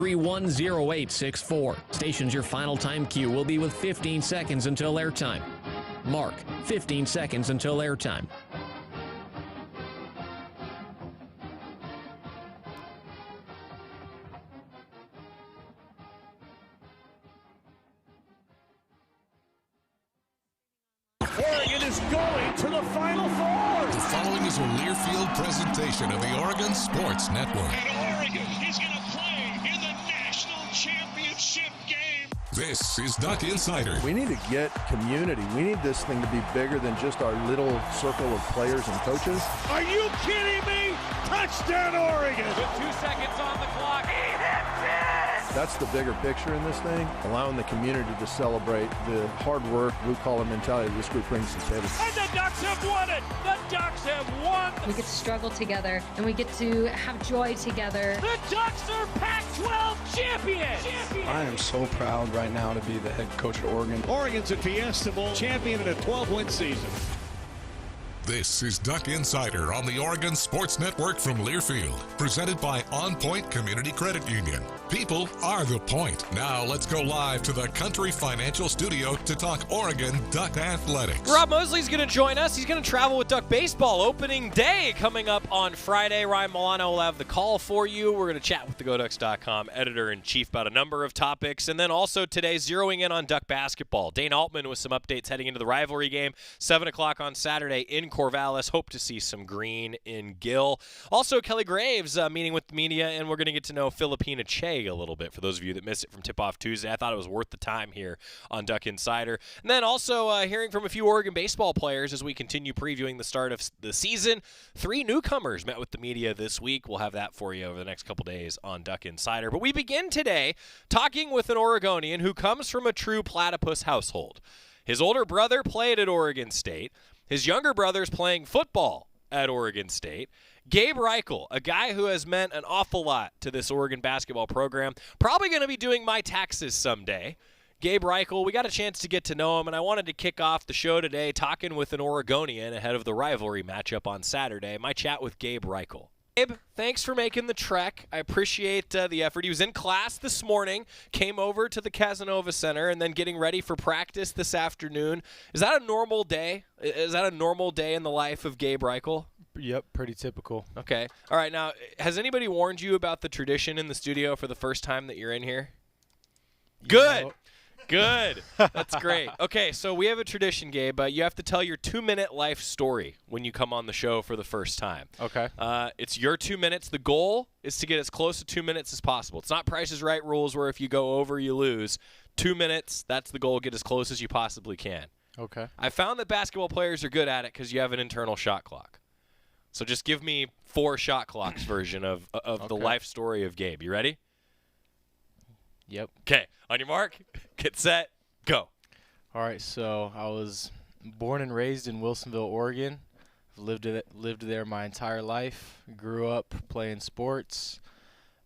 310864. Stations your final time cue will be with 15 seconds until airtime. Mark, 15 seconds until airtime. Oregon is going to the Final Four. The following is a Learfield presentation of the Oregon Sports Network. And Oregon is going to play in the national championship game. This is Duck Insider. We need to get community. We need this thing to be bigger than just our little circle of players and coaches. Are you kidding me? Touchdown, Oregon. With 2 seconds on the clock. He hits it! That's the bigger picture in this thing, allowing the community to celebrate the hard work, blue-collar mentality this group brings to the table. And the Ducks have won it! The Ducks have won! We get to struggle together, and we get to have joy together. The Ducks are Pac-12 champions! I am so proud right now to be the head coach at Oregon. Oregon's a Fiesta Bowl champion in a 12-win season. This is Duck Insider on the Oregon Sports Network from Learfield, presented by OnPoint Community Credit Union. People are the point. Now let's go live to the Country Financial Studio to talk Oregon Duck Athletics. Rob Moseley's going to join us. He's going to travel with Duck Baseball opening day coming up on Friday. Ryan Milano will have the call for you. We're going to chat with the GoDucks.com editor-in-chief about a number of topics. And then also today, zeroing in on Duck basketball. Dane Altman with some updates heading into the rivalry game. 7 o'clock on Saturday in Corvallis. Hope to see some green in Gill. Also, Kelly Graves meeting with the media, and we're going to get to know Filipina Che a little bit. For those of you that missed it from tip-off Tuesday, I thought it was worth the time here on Duck Insider. And then also hearing from a few Oregon baseball players as we continue previewing the start of the season. 3 newcomers met with the media this week. We'll have that for you over the next couple days on Duck Insider. But we begin today talking with an Oregonian who comes from a true platypus household. His older brother played at Oregon State. His younger brother's playing football at Oregon State. Gabe Reichle, a guy who has meant an awful lot to this Oregon basketball program, probably going to be doing my taxes someday. Gabe Reichle, we got a chance to get to know him, and I wanted to kick off the show today talking with an Oregonian ahead of the rivalry matchup on Saturday. My chat with Gabe Reichle. Gabe, thanks for making the trek. I appreciate the effort. He was in class this morning, came over to the Casanova Center, and then getting ready for practice this afternoon. Is that a normal day? Is that a normal day in the life of Gabe Reichle? Yep, pretty typical. Okay. All right. Now, has anybody warned you about the tradition in the studio for the first time that you're in here? Good. Good. That's great. Okay, so we have a tradition, Gabe. You have to tell your 2-minute life story when you come on the show for the first time. Okay. It's your 2 minutes. The goal is to get as close to 2 minutes as possible. It's not Price is Right rules where if you go over, you lose. 2 minutes, that's the goal. Get as close as you possibly can. Okay. I found that basketball players are good at it because you have an internal shot clock. So just give me 4 shot clocks version of the life story of Gabe. You ready? Yep. Okay. On your mark, get set, go. All right, so I was born and raised in Wilsonville, Oregon. I've lived there my entire life. Grew up playing sports,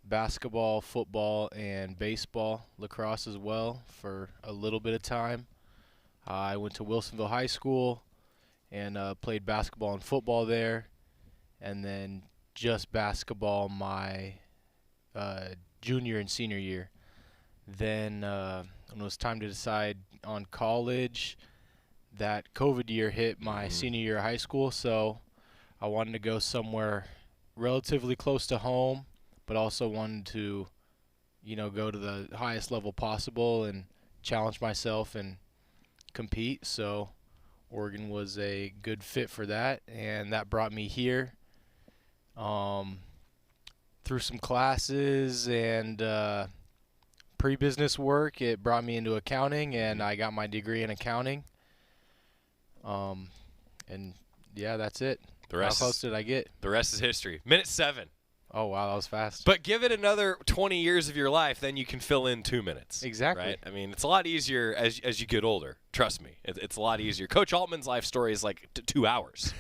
basketball, football, and baseball, lacrosse as well for a little bit of time. I went to Wilsonville High School and played basketball and football there, and then just basketball my junior and senior year. Then when it was time to decide on college, that COVID year hit my senior year of high school, so I wanted to go somewhere relatively close to home, but also wanted to, go to the highest level possible and challenge myself and compete. So Oregon was a good fit for that, and that brought me here. Through some classes and pre-business work, it brought me into accounting, and I got my degree in accounting. And yeah, that's it. How close did I get? The rest is history. Minute 7. Oh, wow, that was fast. But give it another 20 years of your life, then you can fill in 2 minutes. Exactly. Right? I mean, it's a lot easier as you get older. Trust me. It's a lot easier. Coach Altman's life story is like 2 hours,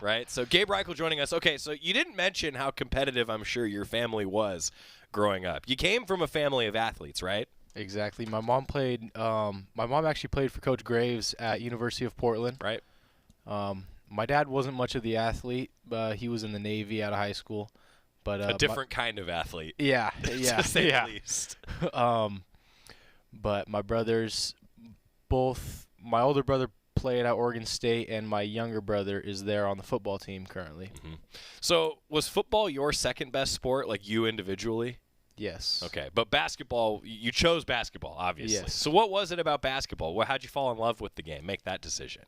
right? So Gabe Reichle joining us. Okay, so you didn't mention how competitive I'm sure your family was growing up. You came from a family of athletes, right? Exactly. My mom actually played for Coach Graves at University of Portland. Right. My dad wasn't much of the athlete, but he was in the Navy out of high school. But a different kind of athlete. Yeah, to say the least. But my brothers, my older brother played at Oregon State, and my younger brother is there on the football team currently. Mm-hmm. So was football your second best sport, like you individually? Yes. Okay, but basketball, you chose basketball, obviously. Yes. So what was it about basketball? How'd you fall in love with the game, make that decision?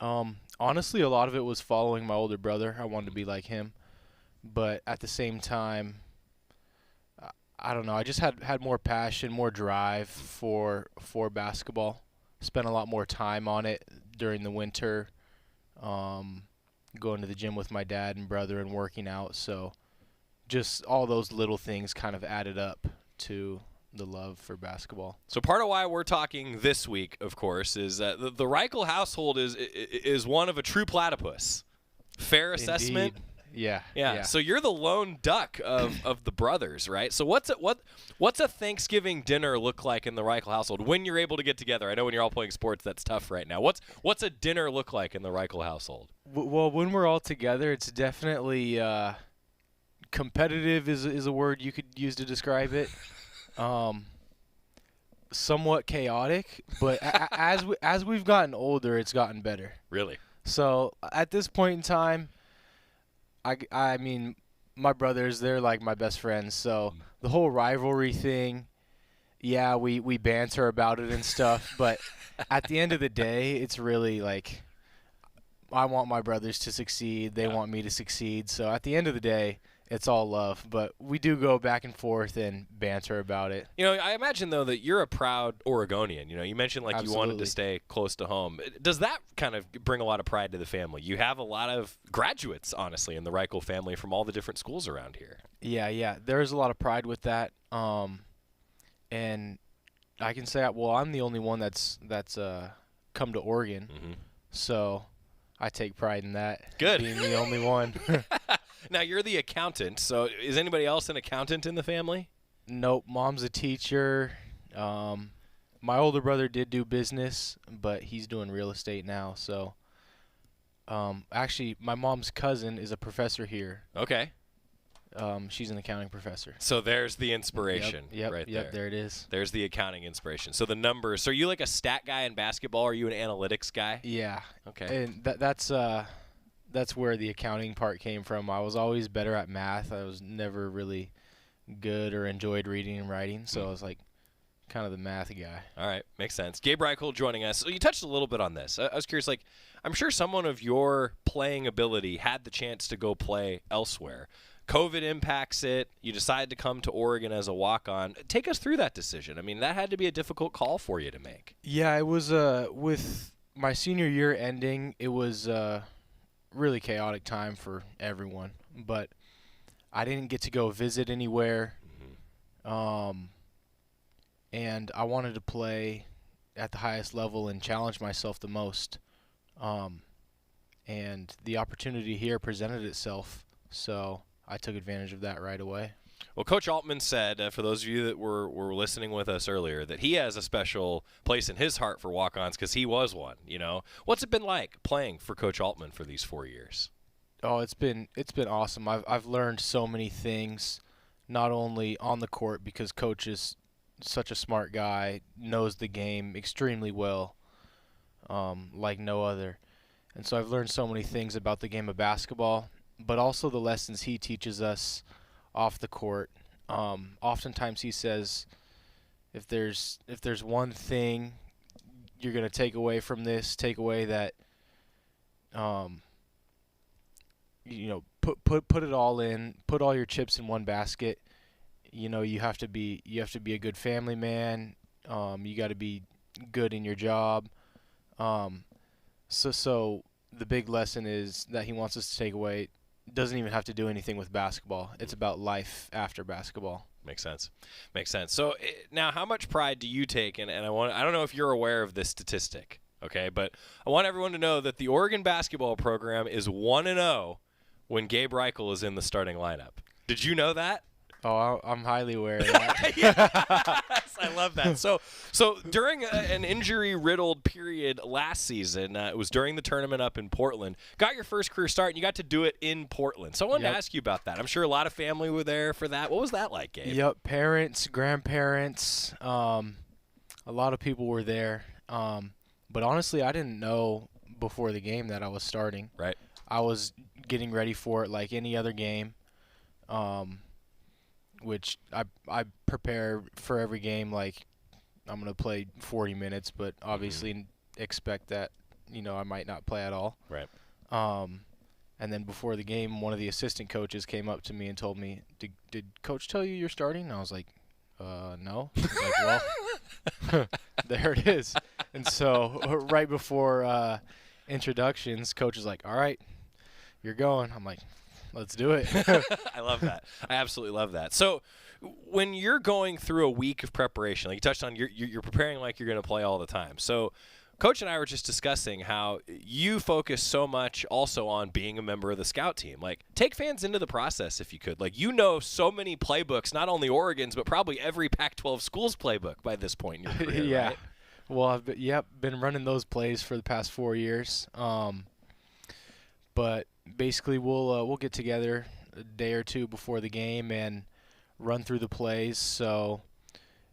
Honestly, a lot of it was following my older brother. I wanted to be like him. But at the same time, I don't know, I just had more passion, more drive for basketball. Spent a lot more time on it during the winter, going to the gym with my dad and brother and working out. So just all those little things kind of added up to the love for basketball. So part of why we're talking this week, of course, is that the Reichle household is one of a true platypus. Fair assessment? Indeed. Yeah. Yeah. So you're the lone duck of the brothers, right? So what's a Thanksgiving dinner look like in the Reichle household when you're able to get together? I know when you're all playing sports, that's tough right now. What's a dinner look like in the Reichle household? Well, when we're all together, it's definitely competitive is a word you could use to describe it. Somewhat chaotic, but as we've gotten older, it's gotten better. Really? So at this point in time, I mean, my brothers, they're like my best friends. So the whole rivalry thing, yeah, we banter about it and stuff. But at the end of the day, it's really like I want my brothers to succeed. They want me to succeed. So at the end of the day, it's all love. But we do go back and forth and banter about it. You know, I imagine, though, that you're a proud Oregonian. You know, you mentioned like Absolutely. you wanted to stay close to home. Does that kind of bring a lot of pride to the family? You have a lot of graduates, honestly, in the Reichle family from all the different schools around here. Yeah. There's a lot of pride with that. And I can say, well, I'm the only one that's come to Oregon. Mm-hmm. So I take pride in that. Good. Being the only one. Now, you're the accountant, so is anybody else an accountant in the family? Nope. Mom's a teacher. My older brother did do business, but he's doing real estate now. So, actually, my mom's cousin is a professor here. Okay. She's an accounting professor. So there's the inspiration Yep, right there. there it is. There's the accounting inspiration. So the numbers. So are you like a stat guy in basketball? Or are you an analytics guy? Yeah. Okay. And that's where the accounting part came from. I was always better at math. I was never really good or enjoyed reading and writing, so I was like kind of the math guy. All right, makes sense. Gabe Reichle joining us. So you touched a little bit on this. I was curious, like, I'm sure someone of your playing ability had the chance to go play elsewhere. COVID impacts it. You decided to come to Oregon as a walk-on. Take us through that decision. I mean, that had to be a difficult call for you to make. Yeah, it was with my senior year ending, it was really chaotic time for everyone, but I didn't get to go visit anywhere. And I wanted to play at the highest level and challenge myself the most. And the opportunity here presented itself, so I took advantage of that right away. Well, Coach Altman said, for those of you that were listening with us earlier, that he has a special place in his heart for walk-ons because he was one. You know, what's it been like playing for Coach Altman for these 4 years? Oh, it's been awesome. I've learned so many things, not only on the court because Coach is such a smart guy, knows the game extremely well, like no other, and so I've learned so many things about the game of basketball, but also the lessons he teaches us off the court. Oftentimes he says, if there's one thing you're going to take away from this, take away that, put it all in, put all your chips in one basket. You know, you have to be a good family man. You got to be good in your job. So the big lesson is that he wants us to take away. Doesn't even have to do anything with basketball. It's about life after basketball. Makes sense. So now, how much pride do you take? And I don't know if you're aware of this statistic, okay? But I want everyone to know that the Oregon basketball program is 1-0 when Gabe Reichle is in the starting lineup. Did you know that? Oh, I'm highly aware of that. Yes, I love that. So during an injury-riddled period last season, it was during the tournament up in Portland, got your first career start, and you got to do it in Portland. So I wanted to ask you about that. I'm sure a lot of family were there for that. What was that like, Gabe? Yep, parents, grandparents, a lot of people were there. But honestly, I didn't know before the game that I was starting. Right. I was getting ready for it like any other game. Which I prepare for every game like I'm going to play 40 minutes, but obviously expect that, I might not play at all. Right. And then before the game, one of the assistant coaches came up to me and told me, did Coach tell you you're starting? And I was like, no. He's like, well, there it is. And so right before introductions, Coach was like, all right, you're going. I'm like, let's do it. I love that. I absolutely love that. So when you're going through a week of preparation, like you touched on, you're preparing like you're going to play all the time. So Coach and I were just discussing how you focus so much also on being a member of the scout team. Like, take fans into the process if you could. Like, so many playbooks, not only Oregon's, but probably every Pac-12 school's playbook by this point in your career, yeah. Right? Well, I've been running those plays for the past 4 years. But basically, we'll get together a day or two before the game and run through the plays. So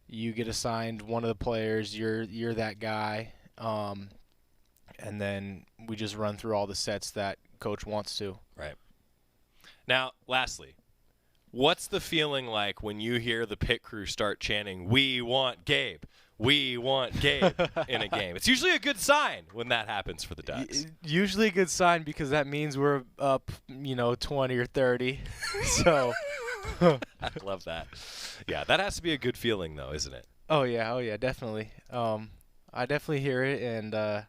you get assigned one of the players. You're that guy, and then we just run through all the sets that Coach wants to. Right. Now, lastly, what's the feeling like when you hear the pit crew start chanting, "We want Gabe"? We want Gabe in a game. It's usually a good sign when that happens for the Ducks. Usually a good sign because that means we're up, 20 or 30. So I love that. Yeah, that has to be a good feeling, though, isn't it? Oh yeah, definitely. I definitely hear it, and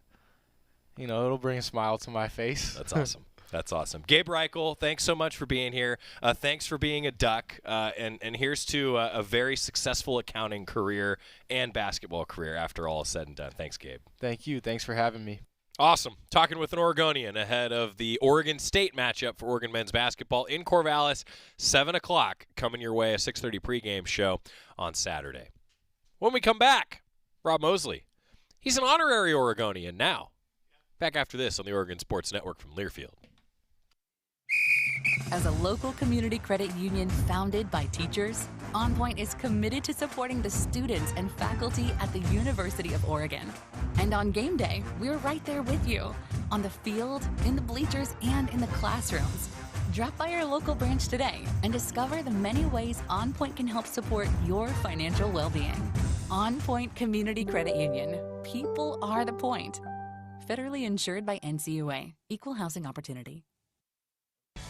it'll bring a smile to my face. That's awesome. That's awesome. Gabe Reichle, thanks so much for being here. Thanks for being a Duck. And here's to a very successful accounting career and basketball career after all is said and done. Thanks, Gabe. Thank you. Thanks for having me. Awesome. Talking with an Oregonian ahead of the Oregon State matchup for Oregon men's basketball in Corvallis, 7 o'clock, coming your way, a 6:30 pregame show on Saturday. When we come back, Rob Moseley. He's an honorary Oregonian now. Back after this on the Oregon Sports Network from Learfield. As a local community credit union founded by teachers, OnPoint is committed to supporting the students and faculty at the University of Oregon. And on game day, we're right there with you, on the field, in the bleachers, and in the classrooms. Drop by our local branch today and discover the many ways OnPoint can help support your financial well-being. OnPoint Community Credit Union. People are the point. Federally insured by NCUA. Equal housing opportunity.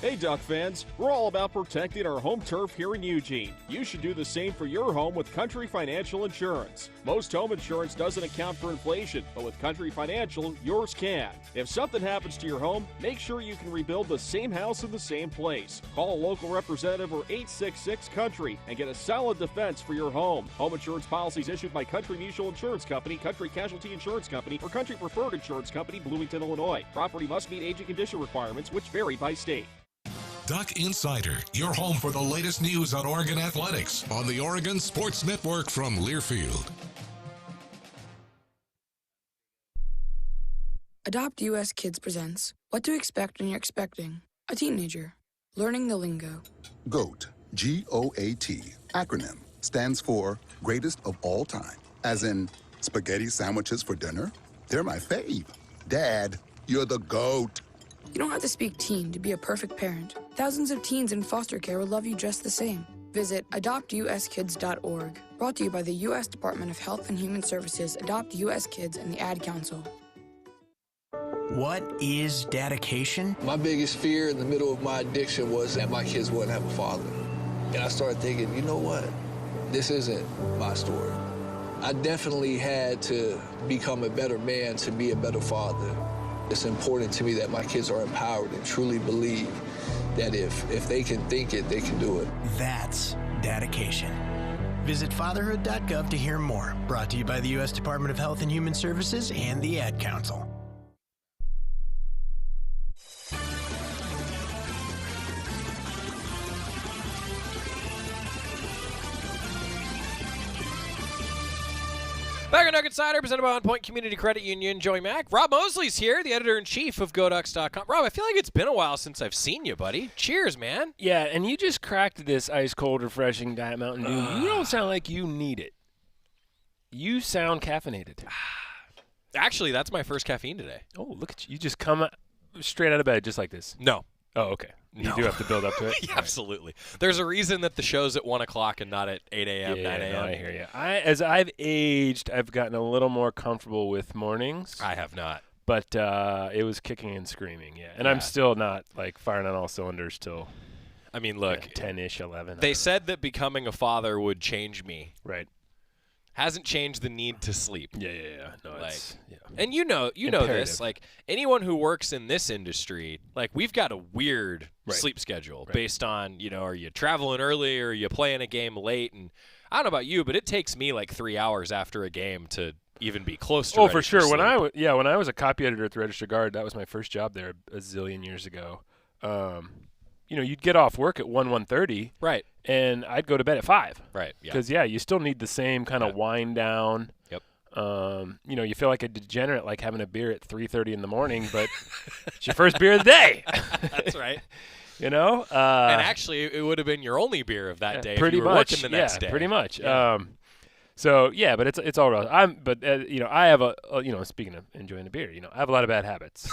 Hey Duck fans, we're all about protecting our home turf here in Eugene. You should do the same for your home with Country Financial Insurance. Most home insurance doesn't account for inflation, but with Country Financial, yours can. If something happens to your home, make sure you can rebuild the same house in the same place. Call a local representative or 866-COUNTRY and get a solid defense for your home. Home insurance policies issued by Country Mutual Insurance Company, Country Casualty Insurance Company, or Country Preferred Insurance Company, Bloomington, Illinois. Property must meet age and condition requirements, which vary by state. Duck Insider, your home for the latest news on Oregon athletics on the Oregon Sports Network from Learfield. Adopt US Kids presents What to Expect When You're Expecting a Teenager. Learning the lingo. GOAT, G-O-A-T, acronym, stands for Greatest of All Time. As in, spaghetti sandwiches for dinner? They're my fave. Dad, you're the GOAT. You don't have to speak teen to be a perfect parent. Thousands of teens in foster care will love you just the same. Visit adoptuskids.org. Brought to you by the U.S. Department of Health and Human Services, Adopt U.S. Kids, and the Ad Council. What is dedication? My biggest fear in the middle of my addiction was that my kids wouldn't have a father. And I started thinking, you know what? This isn't my story. I definitely had to become a better man to be a better father. It's important to me that my kids are empowered and truly believe that if they can think it, they can do it. That's dedication. Visit fatherhood.gov to hear more. Brought to you by the U.S. Department of Health and Human Services and the Ad Council. Back on Duck Insider, presented by OnPoint Community Credit Union. Joey Mack. Rob Moseley's here, the editor-in-chief of GoDucks.com. Rob, I feel like it's been a while since I've seen you, buddy. Cheers, man. Yeah, and you just cracked this ice-cold, refreshing Diet Mountain Dew. You don't sound like you need it. You sound caffeinated. Actually, that's my first caffeine today. Oh, look at you. You just come straight out of bed just like this. No. Oh, okay. You do have to build up to it? Yeah, absolutely. There's a reason that the show's at 1 o'clock and not at 8 a.m., 9 a.m. No, I hear you. As I've aged, I've gotten a little more comfortable with mornings. I have not. But it was kicking and screaming, yeah. And I'm still not, like, firing on all cylinders till, I mean, look. 10-ish, 11. They said that becoming a father would change me. Right. Hasn't changed the need to sleep. Yeah. No, it's and you know imperative. this. Like, anyone who works in this industry, like, we've got a weird sleep schedule based on, are you traveling early or are you playing a game late? And I don't know about you, but it takes me like 3 hours after a game to even be close to. Oh, for sure. When I was a copy editor at the Register Guard, that was my first job there a zillion years ago. You'd get off work at 1:30. Right. And I'd go to bed at 5. Right. Yeah. Because, you still need the same kind of wind down. Yep. You feel like a degenerate, like having a beer at 3:30 in the morning, but it's your first beer of the day. That's right. And actually, it would have been your only beer of that day pretty if you were much, working the next day. Pretty much. Yeah. But it's all right. I have speaking of enjoying the beer, I have a lot of bad habits.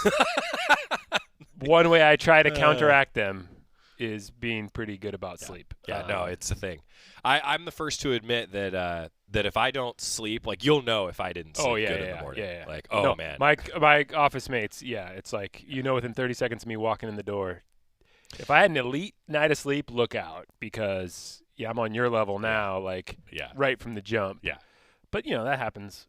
One way I try to counteract them is being pretty good about sleep. Yeah, no, it's a thing. I'm the first to admit that if I don't sleep, like, you'll know if I didn't sleep good in the morning. Yeah. Like, man. My office mates, it's like, within 30 seconds of me walking in the door, if I had an elite night of sleep, look out, because I'm on your level now, right from the jump. Yeah. But, that happens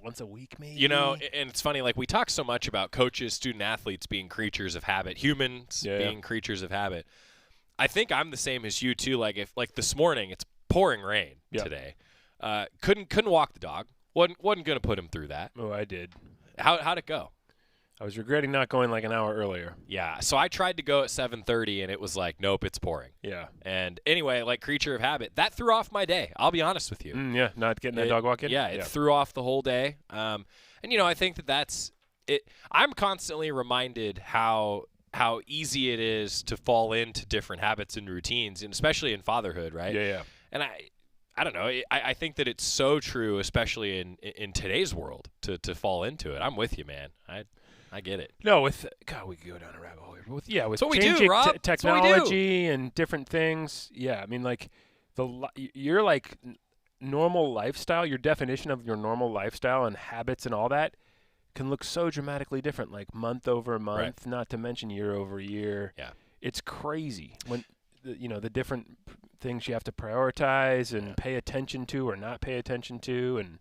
once a week maybe. And it's funny, like, we talk so much about coaches, student athletes being creatures of habit, humans being creatures of habit. I think I'm the same as you too. Like, if this morning it's pouring rain today, couldn't walk the dog. wasn't going to put him through that. Oh, I did. How'd it go? I was regretting not going like an hour earlier. Yeah, so I tried to go at 7:30, and it was like, nope, it's pouring. Yeah. And anyway, like, creature of habit, that threw off my day. I'll be honest with you. Not getting that dog walk in? Yeah, it threw off the whole day. And, I think that's it. I'm constantly reminded how easy it is to fall into different habits and routines, and especially in fatherhood, right? Yeah. And I don't know. I think that it's so true, especially in today's world, to fall into it. I'm with you, man. I get it. No, we could go down a rabbit hole here. With that's what we changing do, Rob. Technology and different things. Yeah, I mean, like, your like normal lifestyle, your definition of your normal lifestyle and habits and all that can look so dramatically different, like month over month, not to mention year over year. Yeah, it's crazy when the different things you have to prioritize and pay attention to or not pay attention to, and.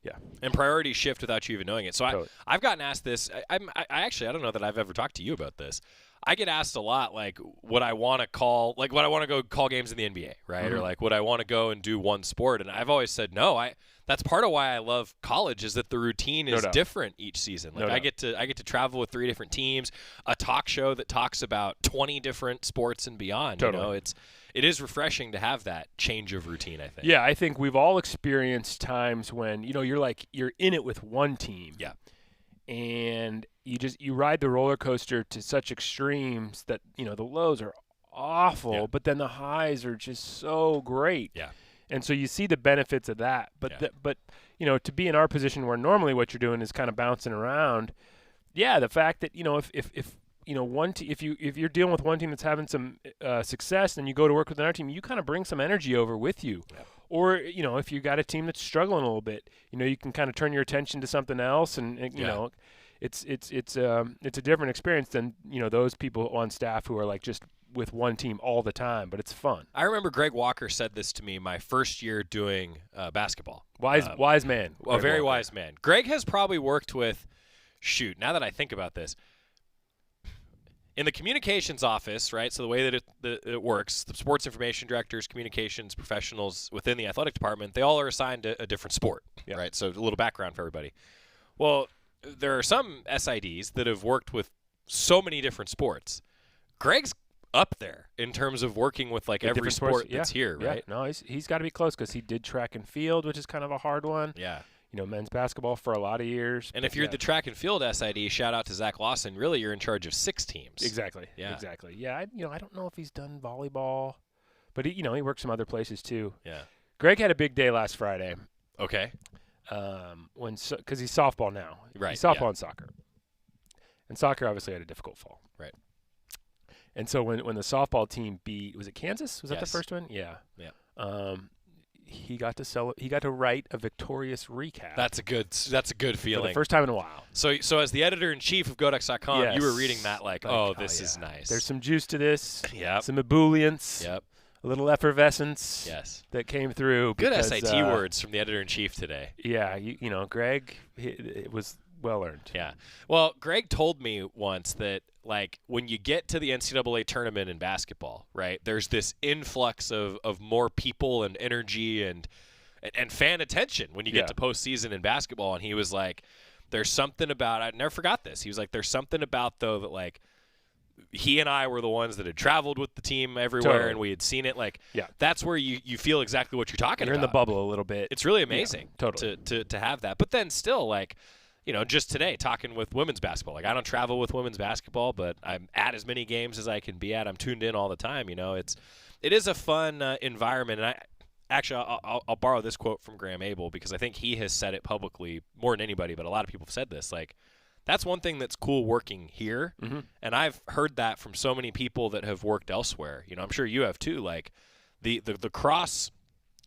Yeah, and priorities shift without you even knowing it. So totally. I've gotten asked this. I don't know that I've ever talked to you about this. I get asked a lot, like, would I want to go call games in the NBA, right? Mm-hmm. Or like, would I want to go and do one sport? And I've always said no. That's part of why I love college, is that the routine is different each season. Like, I get to travel with 3 different teams, a talk show that talks about 20 different sports and beyond. Totally. It is refreshing to have that change of routine, I think. Yeah, I think we've all experienced times when, you're in it with one team. Yeah. And you ride the roller coaster to such extremes that, the lows are awful, but then the highs are just so great. Yeah. And so you see the benefits of that. But to be in our position where normally what you're doing is kind of bouncing around, the fact that, if you're dealing with one team that's having some success, then you go to work with another team, you kind of bring some energy over with you. Yeah. Or if you got a team that's struggling a little bit, you can kind of turn your attention to something else, and it's a different experience than those people on staff who are like just with one team all the time. But it's fun. I remember Greg Walker said this to me my first year doing basketball. Wise man. A very wise man. Greg has probably worked with. Now that I think about this. In the communications office, right, so the way that it works, the sports information directors, communications professionals within the athletic department, they all are assigned a different sport, right? So a little background for everybody. Well, there are some SIDs that have worked with so many different sports. Greg's up there in terms of working with like every sport that's here, right? No, he's got to be close because he did track and field, which is kind of a hard one. Yeah. Men's basketball for a lot of years. And if you're the track and field SID, shout out to Zach Lawson. Really, you're in charge of 6 teams. Exactly. Yeah. Exactly. Yeah. I don't know if he's done volleyball, but he works some other places too. Yeah. Greg had a big day last Friday. Okay. Because he's softball now. Right. He's softball and soccer. And soccer obviously had a difficult fall. Right. And so when the softball team beat, was it Kansas? Was that the first one? Yeah. Yeah. He got to write a victorious recap. That's a good feeling. For the first time in a while. So as the editor-in-chief of GoDucks.com, you were reading that like, this is nice. There's some juice to this. Yep. Some ebullience. Yep. A little effervescence. Yes. That came through. Good because, SAT words from the editor-in-chief today. Yeah. Greg, it was well earned. Yeah. Well, Greg told me once that like when you get to the NCAA tournament in basketball, right, there's this influx of more people and energy and fan attention when you get to postseason in basketball. And he was like, there's something about, I never forgot this. He was like, there's something about, though, that like he and I were the ones that had traveled with the team everywhere and we had seen it. Like, that's where you feel exactly what you're talking about. You're in the bubble a little bit. It's really amazing to have that. But then still, like, just today talking with women's basketball. Like, I don't travel with women's basketball, but I'm at as many games as I can be at. I'm tuned in all the time. It is a fun environment. And I'll borrow this quote from Graham Abel because I think he has said it publicly more than anybody, but a lot of people have said this. Like, that's one thing that's cool working here. Mm-hmm. And I've heard that from so many people that have worked elsewhere. I'm sure you have too. Like, the cross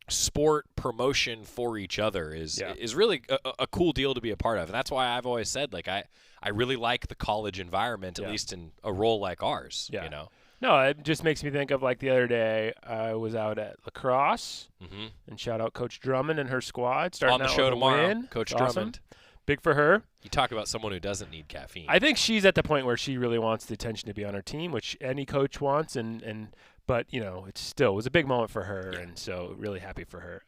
sport promotion for each other is really a cool deal to be a part of. And that's why I've always said, like, I really like the college environment, at least in a role like ours, No, it just makes me think of, like, the other day I was out at lacrosse, and shout out Coach Drummond and her squad. Starting on the out show with tomorrow, a win. Coach Awesome. Drummond. Big for her. You talk about someone who doesn't need caffeine. I think she's at the point where she really wants the attention to be on her team, which any coach wants, but it was a big moment for her, and so really happy for her.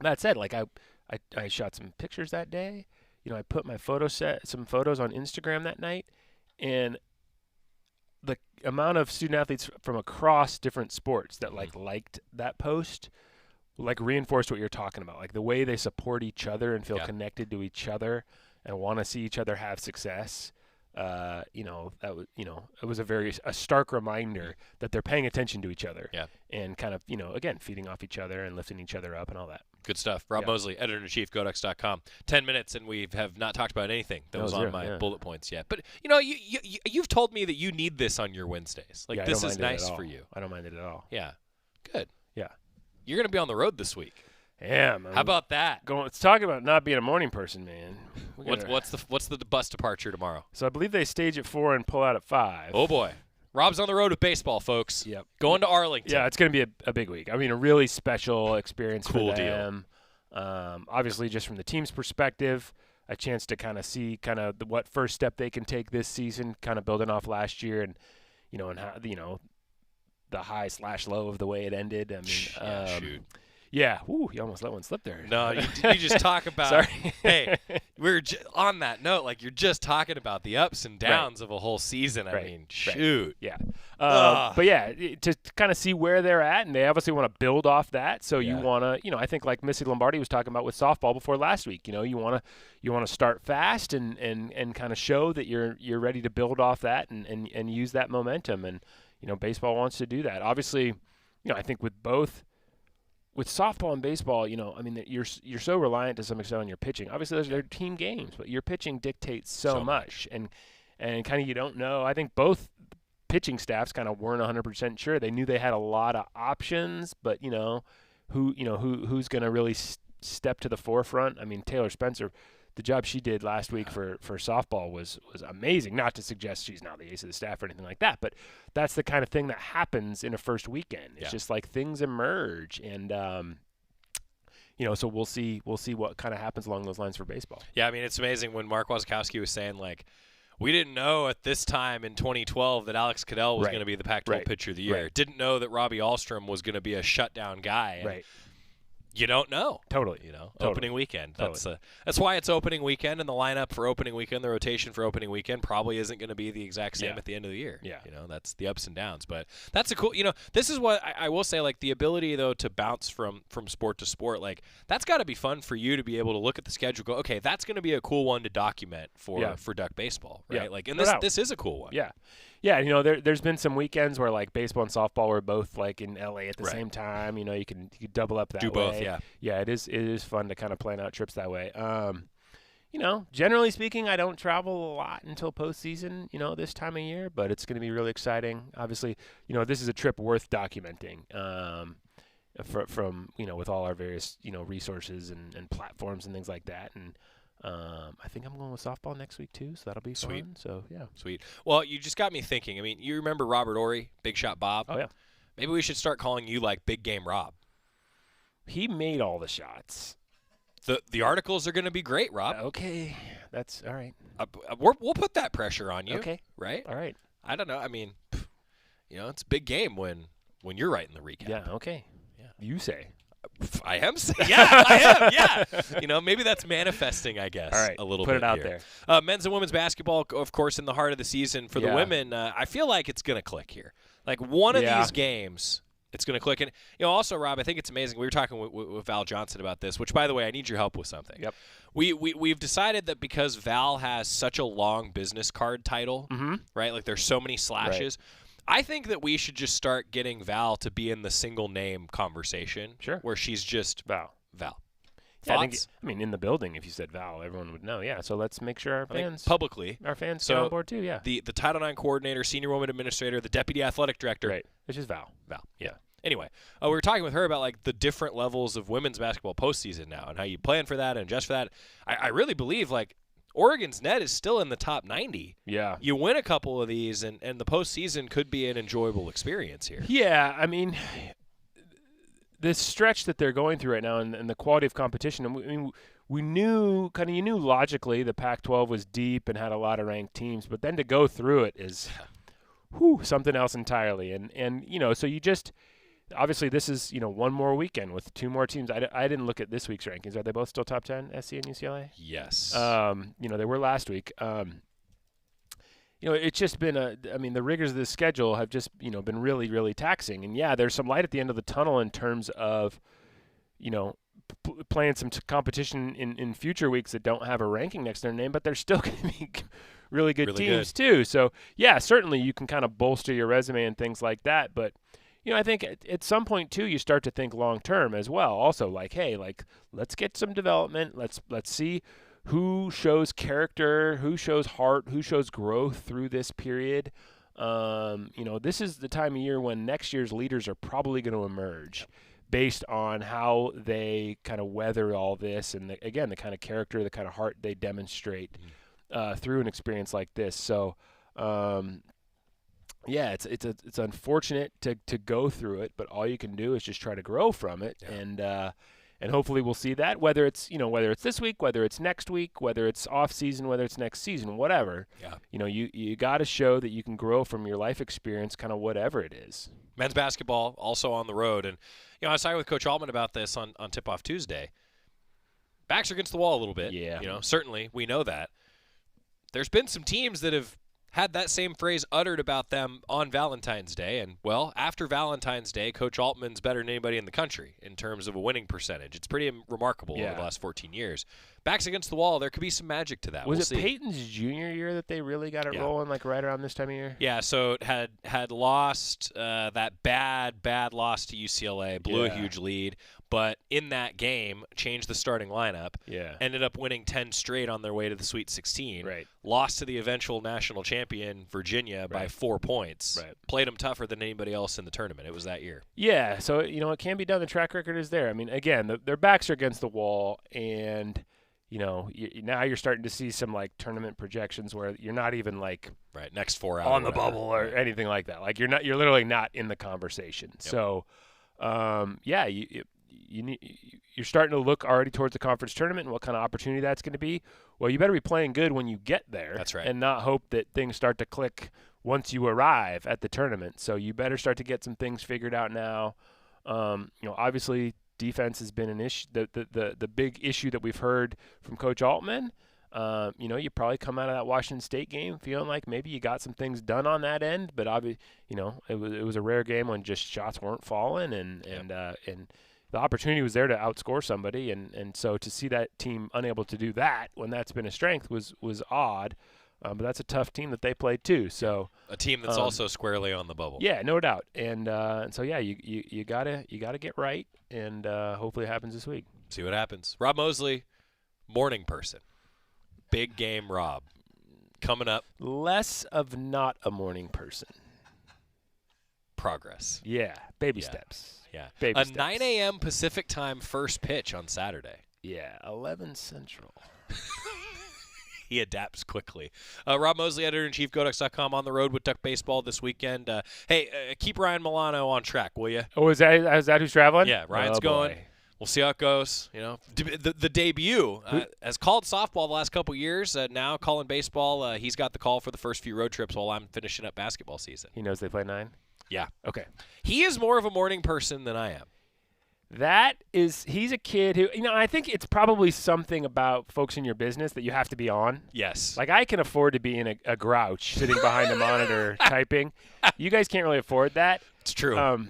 That said, like I shot some pictures that day. I put my some photos on Instagram that night, and the amount of student athletes from across different sports that liked that post reinforced what you're talking about, like the way they support each other and feel connected to each other and want to see each other have success. That was, it was a stark reminder that they're paying attention to each other and kind of, again, feeding off each other and lifting each other up and all that. Good stuff. Rob Moseley, editor-in-chief, GoDucks.com. 10 minutes, and we have not talked about anything that was on my bullet points yet. But, you've told me that you need this on your Wednesdays. Like, this is nice for you. I don't mind it at all. Yeah. Good. Yeah. You're going to be on the road this week. Yeah, man. How about that? Let's talk about not being a morning person, man. What's the bus departure tomorrow? So I believe they stage at 4 and pull out at 5. Oh, boy. Rob's on the road with baseball, folks. Yep. Going to Arlington. Yeah, it's going to be a big week. I mean, a really special experience cool for them. Obviously, just from the team's perspective, a chance to kind of see what first step they can take this season, kind of building off last year and how, the high/low of the way it ended. I mean, shoot. Yeah, you almost let one slip there. No, you just talk about. Sorry. Hey, we're on that note. Like, you're just talking about the ups and downs of a whole season. I mean, shoot. Yeah. But yeah, to kind of see where they're at, and they obviously want to build off that. So you want to, I think like Missy Lombardi was talking about with softball before last week. You want to start fast and kind of show that you're ready to build off that and use that momentum. And baseball wants to do that. Obviously, I think with both. With softball and baseball, I mean, you're so reliant to some extent on your pitching. Obviously, they're team games, but your pitching dictates so much. And kind of you don't know. I think both pitching staffs kind of weren't 100% sure. They knew they had a lot of options, but who's going to really step to the forefront? I mean, Taylor Spencer, the job she did last week for softball was amazing. Not to suggest she's now the ace of the staff or anything like that, but that's the kind of thing that happens in a first weekend. It's just like things emerge, and so we'll see what kind of happens along those lines for baseball. Yeah, I mean, it's amazing when Mark Wasikowski was saying, like, we didn't know at this time in 2012 that Alex Cadell was going to be the Pac-12 Pitcher of the Year. Didn't know that Robbie Ahlstrom was going to be a shutdown guy. Right. You don't know. Totally. Opening weekend. Totally. That's why it's opening weekend, and the lineup for opening weekend, the rotation for opening weekend probably isn't going to be the exact same at the end of the year. Yeah. That's the ups and downs. But that's a cool, this is what I will say, like the ability, though, to bounce from sport to sport, like that's got to be fun for you to be able to look at the schedule, go, okay, that's going to be a cool one to document for Duck baseball, right? Yeah. Like, and this is a cool one. Yeah. Yeah, there's been some weekends where like baseball and softball were both like in LA at the same time. You can double up that way. Do both, yeah. Yeah, it is fun to kind of plan out trips that way. Generally speaking, I don't travel a lot until postseason, this time of year, but it's going to be really exciting. Obviously, this is a trip worth documenting. From with all our various resources and platforms and things like that. And I think I'm going with softball next week too, so that'll be fun. So yeah, sweet. Well, you just got me thinking. I mean, you remember Robert Ory, Big Shot Bob? Oh yeah. Maybe we should start calling you like Big Game Rob. He made all the shots. The articles are going to be great, Rob. Okay, that's all right. We'll put that pressure on you. Okay, right. All right. I don't know. I mean, it's a big game when you're writing the recap. Yeah. Okay. Yeah. You say. I am saying. Yeah, I am. Yeah. Maybe that's manifesting, I guess. All right. A little bit. Put it out here. There. Men's and women's basketball, of course, in the heart of the season for the women. I feel like it's going to click here. Like one of these games, it's going to click. And also, Rob, I think it's amazing. We were talking with Val Johnson about this. Which, by the way, I need your help with something. Yep. We've decided that because Val has such a long business card title, right? Like there's so many slashes. Right. I think that we should just start getting Val to be in the single name conversation. Sure. Where she's just Val. Yeah, I mean, in the building, if you said Val, everyone would know. Yeah. So let's make sure our fans publicly, get on board too. Yeah. The Title IX coordinator, senior woman administrator, the deputy athletic director. Right. It's just Val. Yeah. Anyway, we were talking with her about like the different levels of women's basketball postseason now and how you plan for that and adjust for that. I really believe like Oregon's net is still in the top 90. Yeah. You win a couple of these, and the postseason could be an enjoyable experience here. Yeah, I mean, this stretch that they're going through right now and the quality of competition, and we knew, you knew logically the Pac-12 was deep and had a lot of ranked teams, but then to go through it is something else entirely. And so you just – obviously, this is, one more weekend with two more teams. I didn't look at this week's rankings. Are they both still top 10, SC and UCLA? Yes. They were last week. It's just been the rigors of the schedule have just, been really, really taxing. And, yeah, there's some light at the end of the tunnel in terms of, playing some competition in future weeks that don't have a ranking next to their name, but they're still going to be really good teams too. So, yeah, certainly you can kind of bolster your resume and things like that, but – I think at some point too, you start to think long term as well. Also, like, hey, let's get some development. Let's see who shows character, who shows heart, who shows growth through this period. This is the time of year when next year's leaders are probably going to emerge based on how they kind of weather all this, and again, the kind of character, the kind of heart they demonstrate through an experience like this. So. Yeah, it's unfortunate to go through it, but all you can do is just try to grow from it, and hopefully we'll see that. Whether it's whether it's this week, whether it's next week, whether it's off season, whether it's next season, whatever. Yeah. You got to show that you can grow from your life experience, kind of whatever it is. Men's basketball also on the road, and I was talking with Coach Altman about this on Tip-Off Tuesday. Backs are against the wall a little bit. Yeah. Certainly we know that. There's been some teams that have had that same phrase uttered about them on Valentine's Day. And, well, after Valentine's Day, Coach Altman's better than anybody in the country in terms of a winning percentage. It's pretty remarkable over the last 14 years. Backs against the wall, there could be some magic to that. Was it Peyton's junior year that they really got it rolling, right around this time of year? Yeah, so it had lost that bad loss to UCLA, blew a huge lead. But in that game, changed the starting lineup. Yeah. Ended up winning 10 straight on their way to the Sweet 16. Right. Lost to the eventual national champion, Virginia, by 4 points. Right. Played them tougher than anybody else in the tournament. It was that year. Yeah, so, it can be done. The track record is there. I mean, again, their backs are against the wall, and – now you're starting to see some tournament projections where you're not even next 4 out on the bubble or anything like that. You're literally not in the conversation. Yep. So, you're starting to look already towards the conference tournament and what kind of opportunity that's going to be. Well, you better be playing good when you get there. That's right. And not hope that things start to click once you arrive at the tournament. So you better start to get some things figured out now. Obviously Defense has been an issue. The big issue that we've heard from Coach Altman. You probably come out of that Washington State game feeling like maybe you got some things done on that end, but obviously, it was a rare game when just shots weren't falling, and the opportunity was there to outscore somebody, and so to see that team unable to do that when that's been a strength was odd. But that's a tough team that they played too. So a team that's also squarely on the bubble. Yeah, no doubt. And so yeah, you gotta get right, and hopefully it happens this week. See what happens. Rob Moseley, morning person. Big game Rob coming up. Less of not a morning person. Progress. Yeah, baby steps. Yeah, baby a steps. 9 a.m. Pacific time first pitch on Saturday. Yeah, 11 Central. He adapts quickly. Rob Moseley, editor-in-chief, GoDucks.com, on the road with Duck Baseball this weekend. Keep Ryan Milano on track, will you? Oh, is that who's traveling? Yeah, Ryan's going. We'll see how it goes. The debut has called softball the last couple years. Now calling baseball. He's got the call for the first few road trips while I'm finishing up basketball season. He knows they play 9? Yeah. Okay. He is more of a morning person than I am. He's a kid who, I think it's probably something about folks in your business that you have to be on. Yes. Like I can afford to be in a grouch sitting behind a monitor typing. You guys can't really afford that. It's true.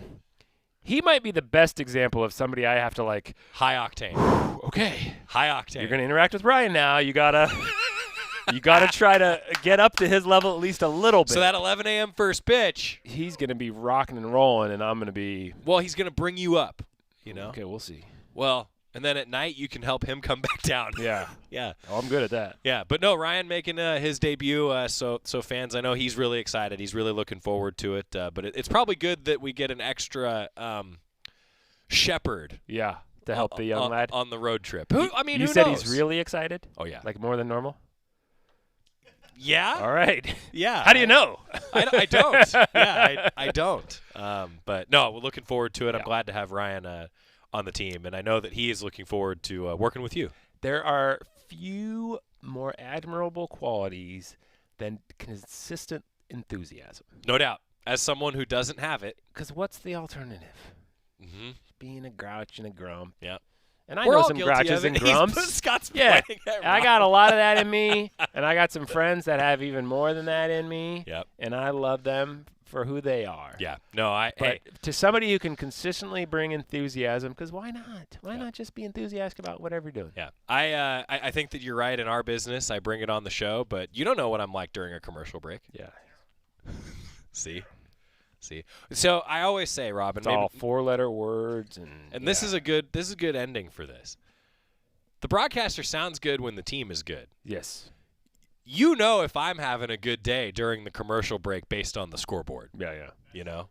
He might be the best example of somebody I have to like. High octane. Okay. High octane. You're going to interact with Ryan now. You gotta try to get up to his level at least a little bit. So that 11 a.m. first pitch. He's going to be rocking and rolling, and I'm going to be. Well, he's going to bring you up. Okay, we'll see. Well, and then at night you can help him come back down. Yeah. Yeah. Oh, I'm good at that. Yeah, but no, Ryan making his debut. So fans, I know he's really excited. He's really looking forward to it. But it's probably good that we get an extra shepherd. Yeah, to help the young lad on the road trip. You who said knows? He's really excited? Oh yeah, like more than normal. Yeah. All right. Yeah. How do you know? I don't. Yeah, I don't. But no, we're looking forward to it. I'm glad to have Ryan on the team, and I know that he is looking forward to working with you. There are few more admirable qualities than consistent enthusiasm. No doubt. As someone who doesn't have it. Because what's the alternative? Mm-hmm. Being a grouch and a grump. Yeah. And I know some grouches and grumps. Scott's yeah, I got a lot of that in me, and I got some friends that have even more than that in me. Yep. And I love them for who they are. Yeah. No, But to somebody who can consistently bring enthusiasm, because why not? Why not just be enthusiastic about whatever you're doing? Yeah. I think that you're right in our business. I bring it on the show, but you don't know what I'm like during a commercial break. Yeah. See. So I always say, Robin, it's all 4-letter words, and this is a good ending for this. The broadcaster sounds good when the team is good. Yes. You know if I'm having a good day during the commercial break based on the scoreboard. Yeah.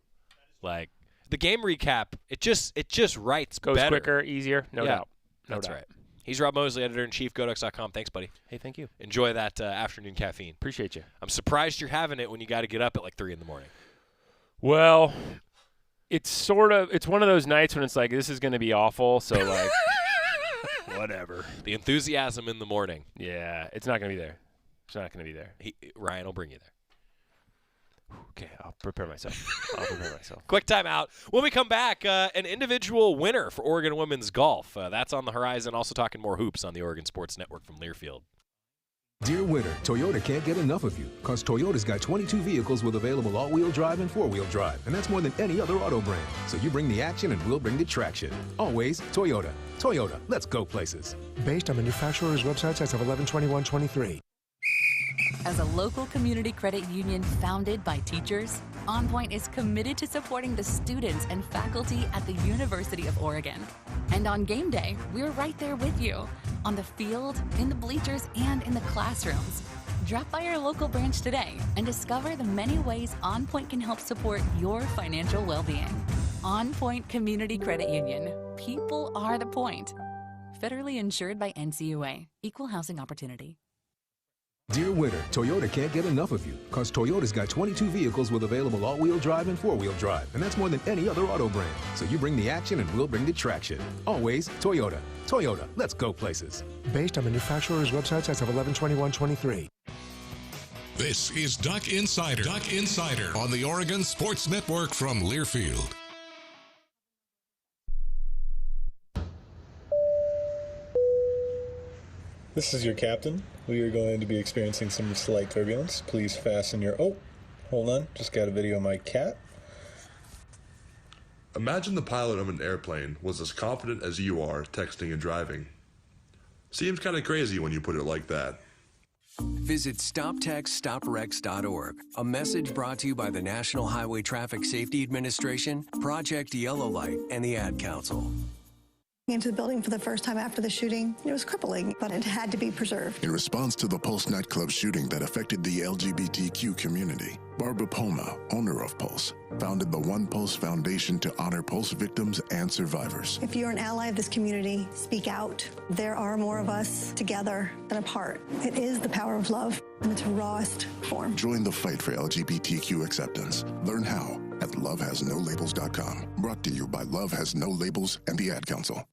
Like the game recap, it just writes goes better. Quicker, easier, no doubt. That's right. He's Rob Moseley, editor-in-chief, GoDucks.com. Thanks, buddy. Hey, thank you. Enjoy that afternoon caffeine. Appreciate you. I'm surprised you're having it when you got to get up at like 3 in the morning. Well, it's one of those nights when it's like, this is going to be awful, so like, whatever. The enthusiasm in the morning. Yeah, it's not going to be there. It's not going to be there. Ryan will bring you there. Okay, I'll prepare myself. Quick timeout. When we come back, an individual winner for Oregon women's golf. That's on the horizon. Also talking more hoops on the Oregon Sports Network from Learfield. Dear winter, Toyota can't get enough of you, because Toyota's got 22 vehicles with available all-wheel drive and four-wheel drive, and that's more than any other auto brand. So you bring the action and we'll bring the traction. Always Toyota. Toyota, let's go places. Based on manufacturer's websites as of 11/21/23. As a local community credit union founded by teachers, OnPoint is committed to supporting the students and faculty at the University of Oregon. And on game day, we're right there with you, on the field, in the bleachers, and in the classrooms. Drop by our local branch today and discover the many ways OnPoint can help support your financial well-being. OnPoint Community Credit Union. People are the point. Federally insured by NCUA. Equal housing opportunity. Dear winter, Toyota can't get enough of you, because Toyota's got 22 vehicles with available all-wheel drive and four-wheel drive, and that's more than any other auto brand. So you bring the action and we'll bring the traction. Always Toyota. Toyota, let's go places. Based on manufacturer's websites as of 11/21/23. This is Duck Insider. Duck Insider on the Oregon Sports Network from Learfield. This is your captain. We are going to be experiencing some slight turbulence. Please fasten your... Oh, hold on. Just got a video of my cat. Imagine the pilot of an airplane was as confident as you are texting and driving. Seems kind of crazy when you put it like that. Visit StopTextStopWrecks.org. A message brought to you by the National Highway Traffic Safety Administration, Project Yellow Light, and the Ad Council. Into the building for the first time after the shooting. It was crippling, but it had to be preserved. In response to the Pulse nightclub shooting that affected the LGBTQ community, Barbara Poma, owner of Pulse, founded the One Pulse Foundation to honor Pulse victims and survivors. If you're an ally of this community, speak out. There are more of us together than apart. It is the power of love in its rawest form. Join the fight for LGBTQ acceptance. Learn how at lovehasnolabels.com. Brought to you by Love Has No Labels and the Ad Council.